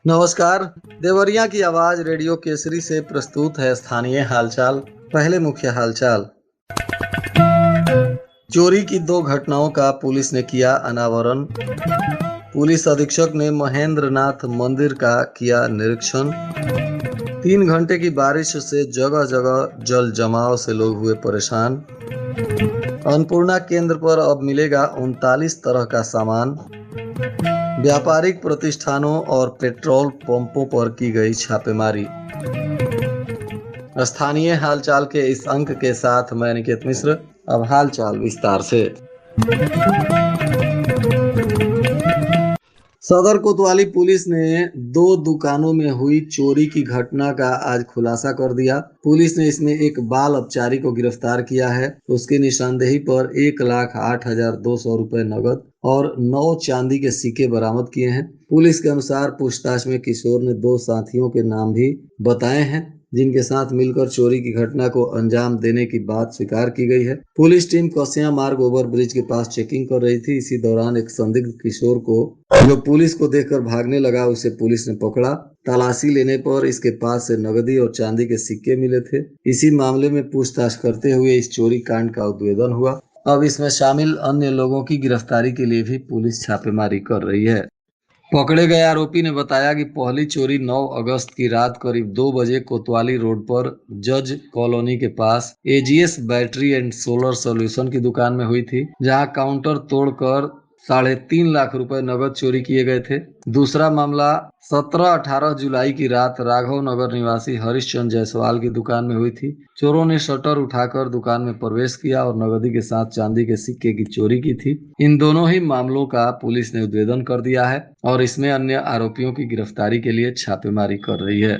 नमस्कार। देवरिया की आवाज रेडियो केसरी से प्रस्तुत है स्थानीय हालचाल। पहले मुख्य हालचाल। चोरी की 2 घटनाओं का पुलिस ने किया अनावरण। पुलिस अधीक्षक ने महेंद्र नाथ मंदिर का किया निरीक्षण। 3 घंटे की बारिश से जगह जगह जल जमाव से लोग हुए परेशान। अन्नपूर्णा केंद्र पर अब मिलेगा 39 तरह का सामान। व्यापारिक प्रतिष्ठानों और पेट्रोल पंपों पर की गई छापेमारी। स्थानीय हालचाल के इस अंक के साथ मैं निकेत मिश्र। अब हालचाल विस्तार से। सदर कोतवाली पुलिस ने 2 दुकानों में हुई चोरी की घटना का आज खुलासा कर दिया। पुलिस ने इसमें एक बाल अपचारी को गिरफ्तार किया है। उसकी निशानदेही पर 1,08,200 रुपए नगद और 9 चांदी के सिक्के बरामद किए हैं। पुलिस के अनुसार पूछताछ में किशोर ने 2 साथियों के नाम भी बताए हैं, जिनके साथ मिलकर चोरी की घटना को अंजाम देने की बात स्वीकार की गई है। पुलिस टीम कसिया मार्ग ओवर ब्रिज के पास चेकिंग कर रही थी। इसी दौरान एक संदिग्ध किशोर को, जो पुलिस को देखकर भागने लगा, उसे पुलिस ने पकड़ा। तलाशी लेने पर इसके पास से नगदी और चांदी के सिक्के मिले थे। इसी मामले में पूछताछ करते हुए इस चोरी कांड का उद्भेदन हुआ। अब इसमें शामिल अन्य लोगों की गिरफ्तारी के लिए भी पुलिस छापेमारी कर रही है। पकड़े गए आरोपी ने बताया कि पहली चोरी 9 अगस्त की रात करीब 2 बजे कोतवाली रोड पर जज कॉलोनी के पास AGS battery and solar solution की दुकान में हुई थी, जहां काउंटर तोड़कर 3.5 लाख रुपए नगद चोरी किए गए थे। दूसरा मामला 17-18 जुलाई की रात राघव नगर निवासी हरिश्चंद्र जायसवाल की दुकान में हुई थी। चोरों ने शटर उठाकर दुकान में प्रवेश किया और नगदी के साथ चांदी के सिक्के की चोरी की थी। इन दोनों ही मामलों का पुलिस ने उद्भेदन कर दिया है और इसमें अन्य आरोपियों की गिरफ्तारी के लिए छापेमारी कर रही है।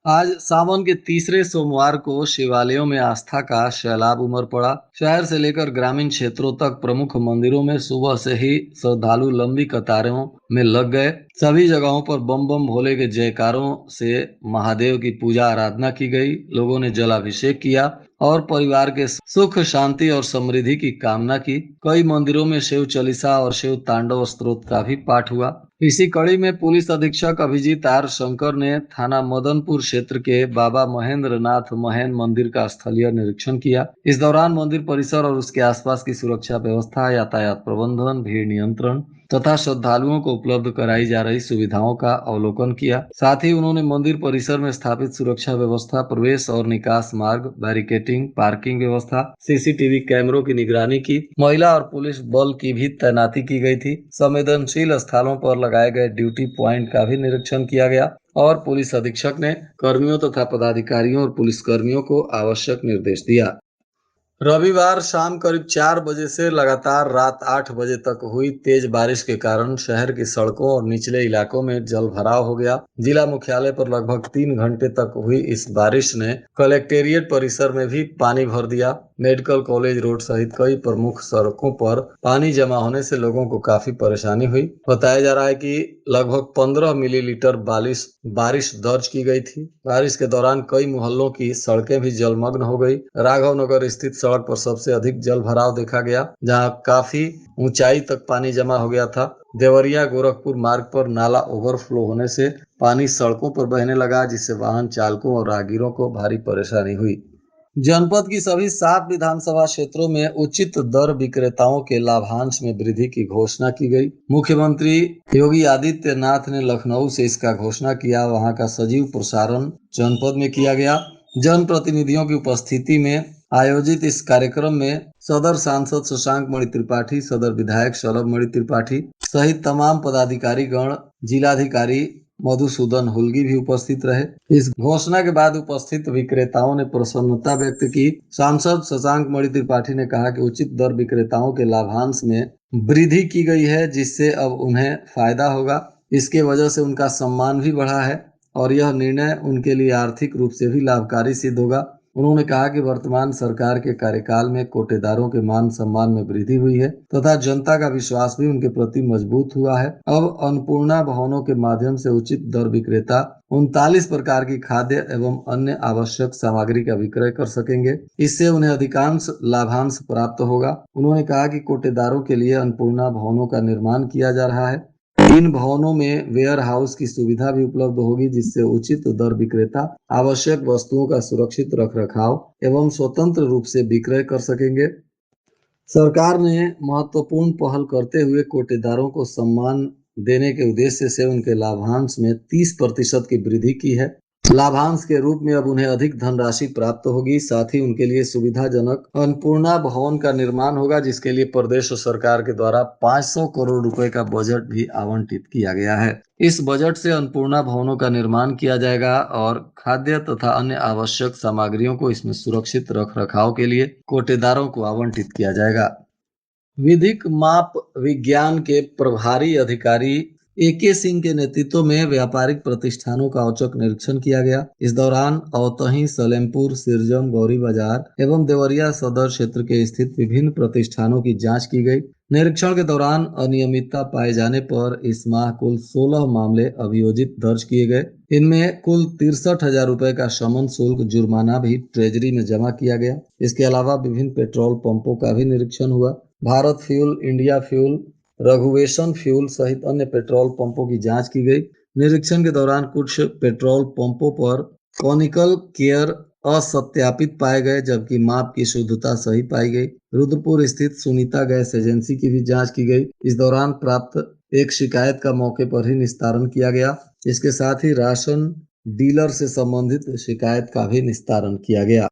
आज सावन के तीसरे सोमवार को शिवालयों में आस्था का सैलाब उमड़ पड़ा। शहर से लेकर ग्रामीण क्षेत्रों तक प्रमुख मंदिरों में सुबह से ही श्रद्धालु लंबी कतारों में लग गए। सभी जगहों पर बम बम भोले के जयकारों से महादेव की पूजा आराधना की गई। लोगों ने जलाभिषेक किया और परिवार के सुख शांति और समृद्धि की कामना की। कई मंदिरों में शिव चालीसा और शिव तांडव स्तोत्र का भी पाठ हुआ। इसी कड़ी में पुलिस अधीक्षक अभिजीत आर शंकर ने थाना मदनपुर क्षेत्र के बाबा महेंद्र नाथ महन मंदिर का स्थलीय निरीक्षण किया। इस दौरान मंदिर परिसर और उसके आसपास की सुरक्षा व्यवस्था, यातायात प्रबंधन, भीड़ नियंत्रण तथा श्रद्धालुओं को उपलब्ध कराई जा रही सुविधाओं का अवलोकन किया। साथ ही उन्होंने मंदिर परिसर में स्थापित सुरक्षा व्यवस्था, प्रवेश और निकास मार्ग, बैरिकेटिंग, पार्किंग व्यवस्था, सीसीटीवी कैमरों की निगरानी की। महिला और पुलिस बल की भी तैनाती की गई थी। संवेदनशील स्थलों पर लगाए गए ड्यूटी प्वाइंट का भी निरीक्षण किया गया और पुलिस अधीक्षक ने कर्मियों तथा पदाधिकारियों और पुलिसकर्मियों को आवश्यक निर्देश दिया। रविवार शाम करीब 4 बजे से लगातार रात 8 बजे तक हुई तेज बारिश के कारण शहर की सड़कों और निचले इलाकों में जल भराव हो गया। जिला मुख्यालय पर लगभग 3 घंटे तक हुई इस बारिश ने कलेक्टेरिएट परिसर में भी पानी भर दिया। मेडिकल कॉलेज रोड सहित कई प्रमुख सड़कों पर पानी जमा होने से लोगों को काफी परेशानी हुई। बताया जा रहा है कि लगभग 15 मिलीलीटर बारिश दर्ज की गई थी। बारिश के दौरान कई मोहल्लों की सड़कें भी जलमग्न हो गई। राघव नगर स्थित सड़क पर सबसे अधिक जल भराव देखा गया, जहां काफी ऊंचाई तक पानी जमा हो गया था। देवरिया गोरखपुर मार्ग पर नाला ओवरफ्लो होने से पानी सड़कों पर बहने लगा, जिससे वाहन चालकों और राहगीरों को भारी परेशानी हुई। जनपद की सभी 7 विधानसभा क्षेत्रों में उचित दर विक्रेताओं के लाभांश में वृद्धि की घोषणा की गई। मुख्यमंत्री योगी आदित्यनाथ ने लखनऊ से इसका घोषणा किया। वहां का सजीव प्रसारण जनपद में किया गया। जनप्रतिनिधियों की उपस्थिति में आयोजित इस कार्यक्रम में सदर सांसद शशांक मणि त्रिपाठी, सदर विधायक शलभ मणि त्रिपाठी सहित तमाम पदाधिकारी गण, जिलाधिकारी मधुसूदन हुल्गी भी उपस्थित रहे। इस घोषणा के बाद उपस्थित विक्रेताओं ने प्रसन्नता व्यक्त की। सांसद शशांक मणि त्रिपाठी ने कहा कि उचित दर विक्रेताओं के लाभांश में वृद्धि की गई है, जिससे अब उन्हें फायदा होगा। इसके वजह से उनका सम्मान भी बढ़ा है और यह निर्णय उनके लिए आर्थिक रूप से भी लाभकारी सिद्ध होगा। उन्होंने कहा कि वर्तमान सरकार के कार्यकाल में कोटेदारों के मान सम्मान में वृद्धि हुई है तथा जनता का विश्वास भी उनके प्रति मजबूत हुआ है। अब अन्नपूर्णा भवनों के माध्यम से उचित दर विक्रेता 39 प्रकार की खाद्य एवं अन्य आवश्यक सामग्री का विक्रय कर सकेंगे। इससे उन्हें अधिकांश लाभांश प्राप्त होगा। उन्होंने कहा कि कोटेदारों के लिए अन्नपूर्णा भवनों का निर्माण किया जा रहा है। इन भवनों में वेयर हाउस की सुविधा भी उपलब्ध होगी, जिससे उचित दर विक्रेता आवश्यक वस्तुओं का सुरक्षित रखरखाव एवं स्वतंत्र रूप से विक्रय कर सकेंगे। सरकार ने महत्वपूर्ण पहल करते हुए कोटेदारों को सम्मान देने के उद्देश्य से उनके लाभांश में 30% की वृद्धि की है। लाभांश के रूप में अब उन्हें अधिक धनराशि प्राप्त होगी। साथ ही उनके लिए सुविधाजनक अन्नपूर्णा भवन का निर्माण होगा, जिसके लिए प्रदेश सरकार के द्वारा 500 करोड़ रुपए का बजट भी आवंटित किया गया है। इस बजट से अन्नपूर्णा भवनों का निर्माण किया जाएगा और खाद्य तथा अन्य आवश्यक सामग्रियों को इसमें सुरक्षित रखरखाव के लिए कोटेदारों को आवंटित किया जाएगा। विधिक माप विज्ञान के प्रभारी अधिकारी AK सिंह के नेतृत्व में व्यापारिक प्रतिष्ठानों का औचक निरीक्षण किया गया। इस दौरान अवतही, सलेमपुर, सिरजम, गौरी बाजार एवं देवरिया सदर क्षेत्र के स्थित विभिन्न प्रतिष्ठानों की जांच की गई। निरीक्षण के दौरान अनियमितता पाए जाने पर इस माह कुल 16 मामले अभियोजित दर्ज किए गए। इनमें कुल 63,000 रुपए का समन शुल्क जुर्माना भी ट्रेजरी में जमा किया गया। इसके अलावा विभिन्न पेट्रोल पंपों का भी निरीक्षण हुआ। भारत फ्यूल, इंडिया फ्यूल, रघुवेशन फ्यूल सहित अन्य पेट्रोल पंपों की जांच की गई। निरीक्षण के दौरान कुछ पेट्रोल पंपों पर कॉनिकल केयर असत्यापित पाए गए, जबकि माप की शुद्धता सही पाई गई। रुद्रपुर स्थित सुनीता गैस एजेंसी की भी जांच की गई। इस दौरान प्राप्त एक शिकायत का मौके पर ही निस्तारण किया गया। इसके साथ ही राशन डीलर से संबंधित शिकायत का भी निस्तारण किया गया।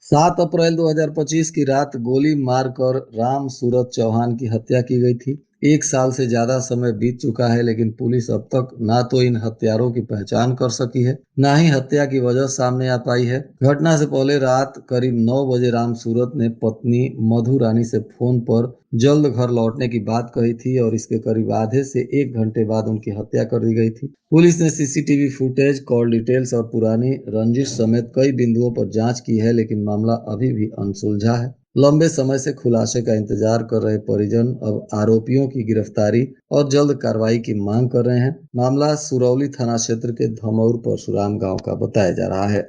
7 अप्रैल 2025 की रात गोली मारकर राम सूरत चौहान की हत्या की गई थी। 1 साल से ज्यादा समय बीत चुका है, लेकिन पुलिस अब तक ना तो इन हत्यारों की पहचान कर सकी है, ना ही हत्या की वजह सामने आ पाई है। घटना से पहले रात करीब 9 बजे राम सूरत ने पत्नी मधु रानी से फोन पर जल्द घर लौटने की बात कही थी और इसके करीब आधे से 1 घंटे बाद उनकी हत्या कर दी गई थी। पुलिस ने CCTV फुटेज, कॉल डिटेल्स और पुरानी रंजिश समेत कई बिंदुओं पर जांच की है, लेकिन मामला अभी भी अनसुलझा है। लंबे समय से खुलासे का इंतजार कर रहे परिजन अब आरोपियों की गिरफ्तारी और जल्द कार्रवाई की मांग कर रहे हैं। मामला सुरौली थाना क्षेत्र के धमौर परशुराम गांव का बताया जा रहा है।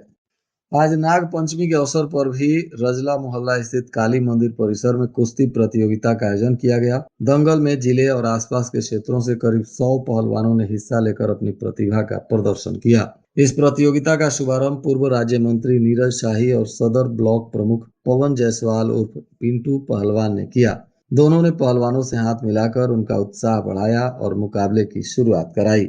आज नाग पंचमी के अवसर पर भी रजला मोहल्ला स्थित काली मंदिर परिसर में कुश्ती प्रतियोगिता का आयोजन किया गया। दंगल में जिले और आसपास के क्षेत्रों से करीब 100 पहलवानों ने हिस्सा लेकर अपनी प्रतिभा का प्रदर्शन किया। इस प्रतियोगिता का शुभारंभ पूर्व राज्य मंत्री नीरज शाही और सदर ब्लॉक प्रमुख पवन जायसवाल उर्फ पिंटू पहलवान ने किया। दोनों ने पहलवानों से हाथ मिलाकर उनका उत्साह बढ़ाया और मुकाबले की शुरुआत कराई।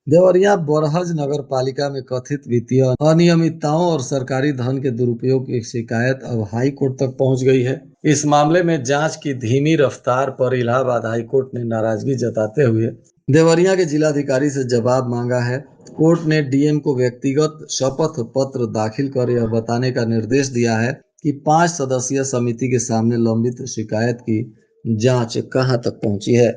देवरिया बरहज नगर पालिका में कथित वित्तीय अनियमितताओं और सरकारी धन के दुरुपयोग की शिकायत अब हाई कोर्ट तक पहुंच गई है। इस मामले में जांच की धीमी रफ्तार पर इलाहाबाद हाई कोर्ट ने नाराजगी जताते हुए देवरिया के जिलाधिकारी से जवाब मांगा है। कोर्ट ने DM को व्यक्तिगत शपथ पत्र दाखिल कर यह बताने का निर्देश दिया है कि 5 सदस्यीय समिति के सामने लंबित शिकायत की जांच कहां तक पहुंची है।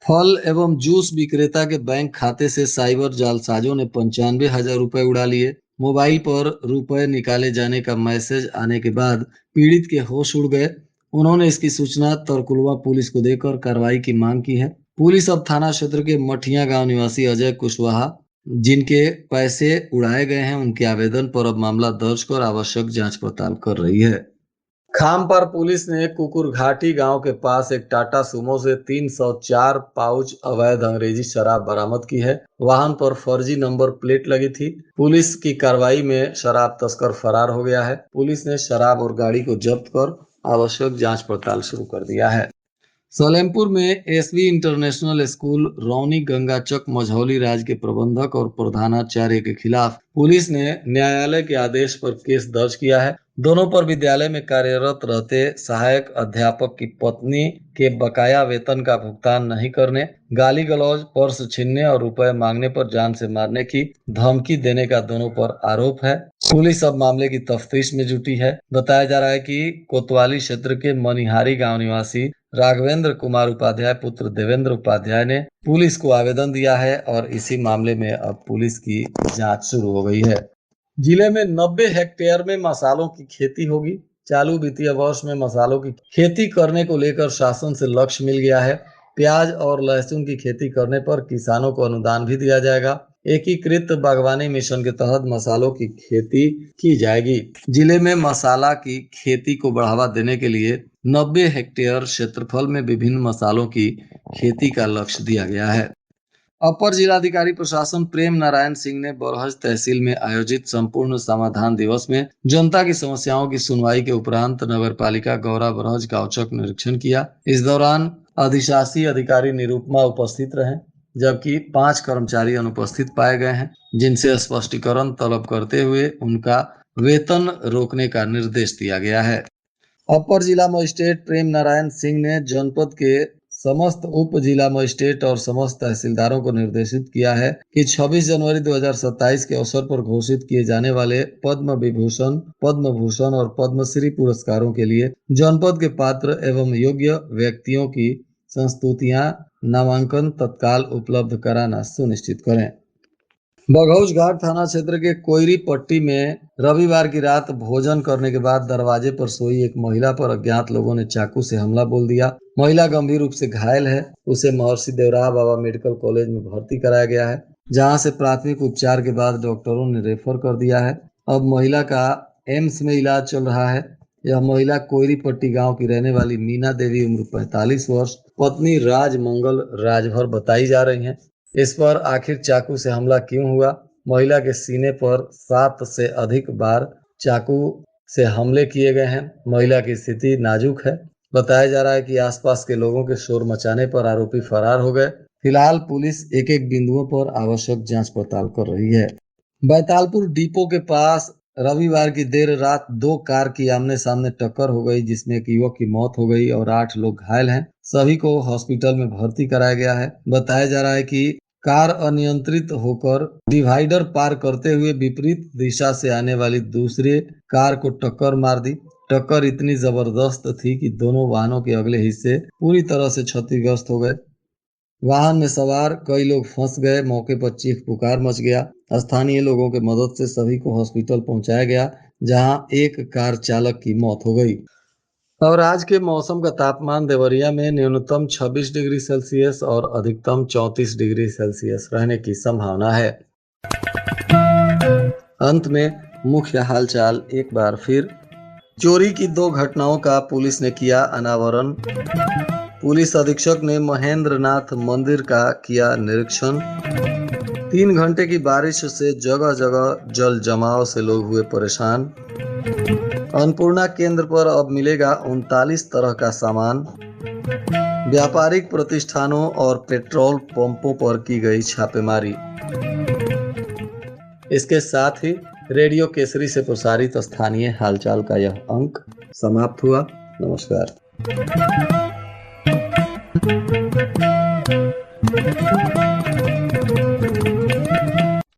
फल एवं जूस विक्रेता के बैंक खाते से साइबर जालसाजों ने 95,000 रुपए उड़ा लिए। मोबाइल पर रुपए निकाले जाने का मैसेज आने के बाद पीड़ित के होश उड़ गए। उन्होंने इसकी सूचना तरकुलवा पुलिस को देकर कार्रवाई की मांग की है। पुलिस अब थाना क्षेत्र के मठिया गांव निवासी अजय कुशवाहा, जिनके पैसे उड़ाए गए हैं, उनके आवेदन पर अब मामला दर्ज कर आवश्यक जांच पड़ताल कर रही है। खामपार पुलिस ने कुकुरघाटी गांव के पास एक टाटा सुमो से 304 पाउच अवैध अंग्रेजी शराब बरामद की है। वाहन पर फर्जी नंबर प्लेट लगी थी। पुलिस की कार्रवाई में शराब तस्कर फरार हो गया है। पुलिस ने शराब और गाड़ी को जब्त कर आवश्यक जांच पड़ताल शुरू कर दिया है। सलेमपुर में SV international school Rauni Gangachak Majhauli Raj के प्रबंधक और प्रधानाचार्य के खिलाफ पुलिस ने न्यायालय के आदेश पर केस दर्ज किया है। दोनों पर विद्यालय में कार्यरत रहते सहायक अध्यापक की पत्नी के बकाया वेतन का भुगतान नहीं करने, गाली गलौज, पर्स छीनने और रुपए मांगने पर जान से मारने की धमकी देने का दोनों पर आरोप है। पुलिस अब मामले की तफ्तीश में जुटी है। बताया जा रहा है कि कोतवाली क्षेत्र के मनिहारी गांव निवासी राघवेंद्र कुमार उपाध्याय पुत्र देवेंद्र उपाध्याय ने पुलिस को आवेदन दिया है और इसी मामले में अब पुलिस की जांच शुरू हो गई है। जिले में 90 हेक्टेयर में मसालों की खेती होगी। चालू वित्तीय वर्ष में मसालों की खेती करने को लेकर शासन से लक्ष्य मिल गया है। प्याज और लहसुन की खेती करने पर किसानों को अनुदान भी दिया जाएगा। एकीकृत बागवानी मिशन के तहत मसालों की खेती की जाएगी। जिले में मसाला की खेती को बढ़ावा देने के लिए 90 हेक्टेयर क्षेत्रफल में विभिन्न मसालों की खेती का लक्ष्य दिया गया है। अपर जिलाधिकारी प्रशासन प्रेम नारायण सिंह ने बरहज तहसील में आयोजित संपूर्ण समाधान दिवस में जनता की समस्याओं की सुनवाई के उपरांत नगर पालिका गौरा बरहज का औचक निरीक्षण किया। इस दौरान अधिशासी अधिकारी निरुपमा उपस्थित रहे, जबकि 5 कर्मचारी अनुपस्थित पाए गए हैं, जिनसे स्पष्टीकरण तलब करते हुए उनका वेतन रोकने का निर्देश दिया गया है। अपर जिला मजिस्ट्रेट प्रेम नारायण सिंह ने जनपद के समस्त उप जिला मजिस्ट्रेट और समस्त तहसीलदारों को निर्देशित किया है कि 26 जनवरी 2027 के अवसर पर घोषित किए जाने वाले पद्म विभूषण, पद्म भूषण और पद्मश्री पुरस्कारों के लिए जनपद के पात्र एवं योग्य व्यक्तियों की संस्तुतियां नामांकन तत्काल उपलब्ध कराना सुनिश्चित करें। बघौच घाट थाना क्षेत्र के कोयरी पट्टी में रविवार की रात भोजन करने के बाद दरवाजे पर सोई एक महिला पर अज्ञात लोगों ने चाकू से हमला बोल दिया। महिला गंभीर रूप से घायल है। उसे महर्षि देवराह बाबा मेडिकल कॉलेज में भर्ती कराया गया है, जहां से प्राथमिक उपचार के बाद डॉक्टरों ने रेफर कर दिया है। अब महिला का एम्स में इलाज चल रहा है। यह महिला कोयरी पट्टी गाँव की रहने वाली मीना देवी, उम्र 45 वर्ष, पत्नी राजमंगल राजभर बताई जा रही है। इस पर आखिर चाकू से हमला क्यों हुआ? महिला के सीने पर 7 से अधिक बार चाकू से हमले किए गए हैं। महिला की स्थिति नाजुक है। बताया जा रहा है कि आसपास के लोगों के शोर मचाने पर आरोपी फरार हो गए। फिलहाल पुलिस एक एक बिंदुओं पर आवश्यक जांच पड़ताल कर रही है। बैतालपुर डिपो के पास रविवार की देर रात 2 कार की आमने सामने टक्कर हो गई, जिसमें एक युवक की मौत हो गई और 8 लोग घायल हैं। सभी को हॉस्पिटल में भर्ती कराया गया है। बताया जा रहा है कि कार अनियंत्रित होकर डिवाइडर पार करते हुए विपरीत दिशा से आने वाली दूसरे कार को टक्कर मार दी। टक्कर इतनी जबरदस्त थी कि दोनों वाहनों के अगले हिस्से पूरी तरह से क्षतिग्रस्त हो गए। वाहन में सवार कई लोग फंस गए। मौके पर चीख पुकार मच गया। स्थानीय लोगों की मदद से सभी को हॉस्पिटल पहुंचाया गया, जहां एक कार चालक की मौत हो गई। और आज के मौसम का तापमान देवरिया में न्यूनतम 26 डिग्री सेल्सियस और अधिकतम 34 डिग्री सेल्सियस रहने की संभावना है। अंत में मुख्य हालचाल एक बार फिर। चोरी की 2 घटनाओं का पुलिस ने किया अनावरण। पुलिस अधीक्षक ने महेंद्रनाथ मंदिर का किया निरीक्षण। 3 घंटे की बारिश से जगह जगह जल जमाव से लोग हुए परेशान। अन्नपूर्णा केंद्र पर अब मिलेगा 39 तरह का सामान। व्यापारिक प्रतिष्ठानों और पेट्रोल पंपों पर की गई छापेमारी। इसके साथ ही रेडियो केसरी से प्रसारित स्थानीय हालचाल का यह अंक समाप्त हुआ। नमस्कार।